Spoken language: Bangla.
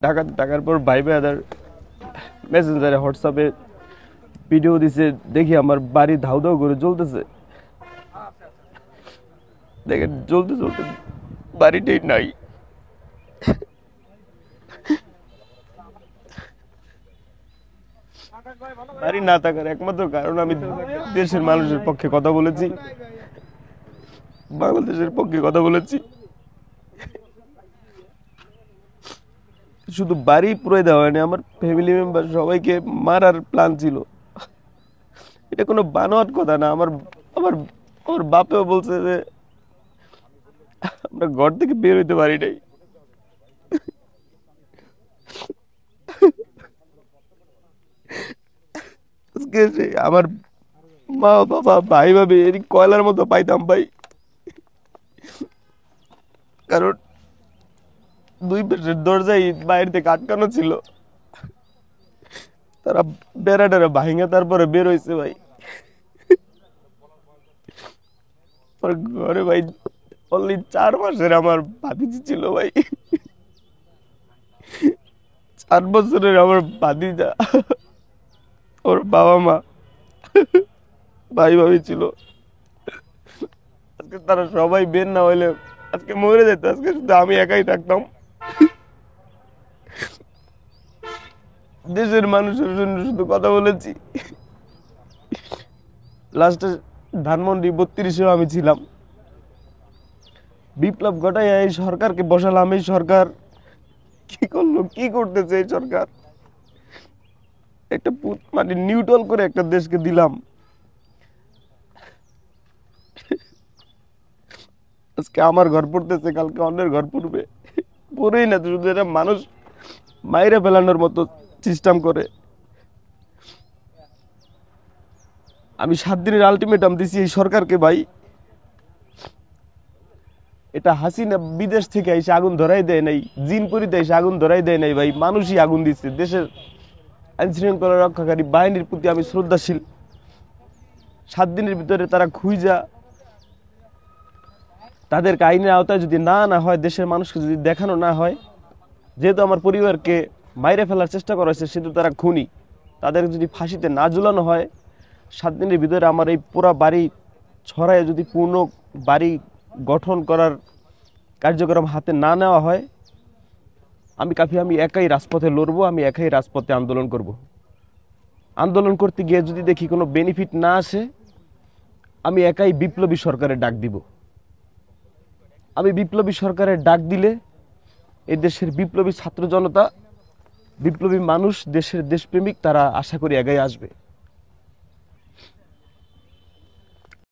ঢাকাতে থাকার পর ভাই ভাইয়াদের মেসেঞ্জারে হোয়াটসঅ্যাপে ভিডিও দিছে, দেখি আমার বাড়ি ধাউ ধাউ করে জ্বলতেছে। দেখেন জ্বলতে জ্বলতে বাড়িটাই নাই। বাড়ি না থাকার একমাত্র কারণ আমি দেশের মানুষের পক্ষে কথা বলেছি, বাংলাদেশের পক্ষে কথা বলেছি। শুধু বাড়ি পুরো দেওয়া হয়নি, আমার ফ্যামিলি মেম্বার সবাইকে মারার প্ল্যান ছিল। এটা কোনো বানোয়াট কথা না। আমার আমার আমার বাপেও বলছে যে আমরা ঘর থেকে বের হইতে পারি নাই। আজকে আমার মা বাবা ভাই ভাবি এর কয়লার মতো পাইতাম ভাই, কারণ দুই পাশের দরজায় বাইরে থেকে আটকানো ছিল। তারা বেড়া টেরা ভাঙে তারপরে বের হয়েছে ভাই। ঘরে ভাই অনলি 4 মাসের আমার ভাতিজি ছিল ভাই। 4 বছরের আমার ভাতিজা, ওর বাবা মা ভাই ভাবি ছিল। আজকে তারা সবাই বের না হইলে আজকে মরে যেত। আজকে শুধু আমি একাই থাকতাম। দেশের মানুষের জন্য শুধু কথা বলেছি। লাস্টে ধানমন্ডি 32-এও আমি ছিলাম। বিপ্লব ঘটাই এই সরকারকে বসালাম। এই সরকার কি করলো, কি করতেছে এই সরকার? একটা মানে নিউট্রাল করে একটা দেশকে দিলাম। আজকে আমার ঘর পড়তেছে, কালকে অন্যের ঘর পড়বে। পড়েই না তো, শুধু এটা মানুষ মাইরে ফেলানোর মতো সিস্টেম করে। আমি 7 দিনের আলটিমেটাম দিছি এই সরকারকে ভাই। এটা হাসিনা বিদেশ থেকে এসে আগুন ধরাই দেয় নাই, জিনপুরিতে এসে আগুন ধরাই দেয় নাই ভাই, মানুষই আগুন দিচ্ছে। দেশের আইন শৃঙ্খলা রক্ষাকারী বাহিনীর প্রতি আমি শ্রদ্ধাশীল। 7 দিনের ভিতরে তারা খুঁজা তাদেরকে আইনের আওতায় যদি না হয়, দেশের মানুষকে যদি দেখানো না হয়, যেহেতু আমার পরিবারকে মাইরে ফেলার চেষ্টা করা হয়েছে, সেহেতু তারা খুনি, তাদেরকে যদি ফাঁসিতে না ঝুলানো হয়, 7 দিনের ভিতরে আমার এই পুরা বাড়ি ছড়ায় যদি পূর্ণ বাড়ি গঠন করার কার্যক্রম হাতে না নেওয়া হয়, আমি একাই রাজপথে লড়বো। আমি একাই রাজপথে আন্দোলন করব। আন্দোলন করতে গিয়ে যদি দেখি কোনো বেনিফিট না আসে, আমি একাই বিপ্লবী সরকারের ডাক দিব। আমি বিপ্লবী সরকারের ডাক দিলে এই দেশের বিপ্লবী ছাত্র জনতা, বিপ্লবী মানুষ, দেশের দেশপ্রেমিক, তারা আশা করি এগিয়ে আসবে।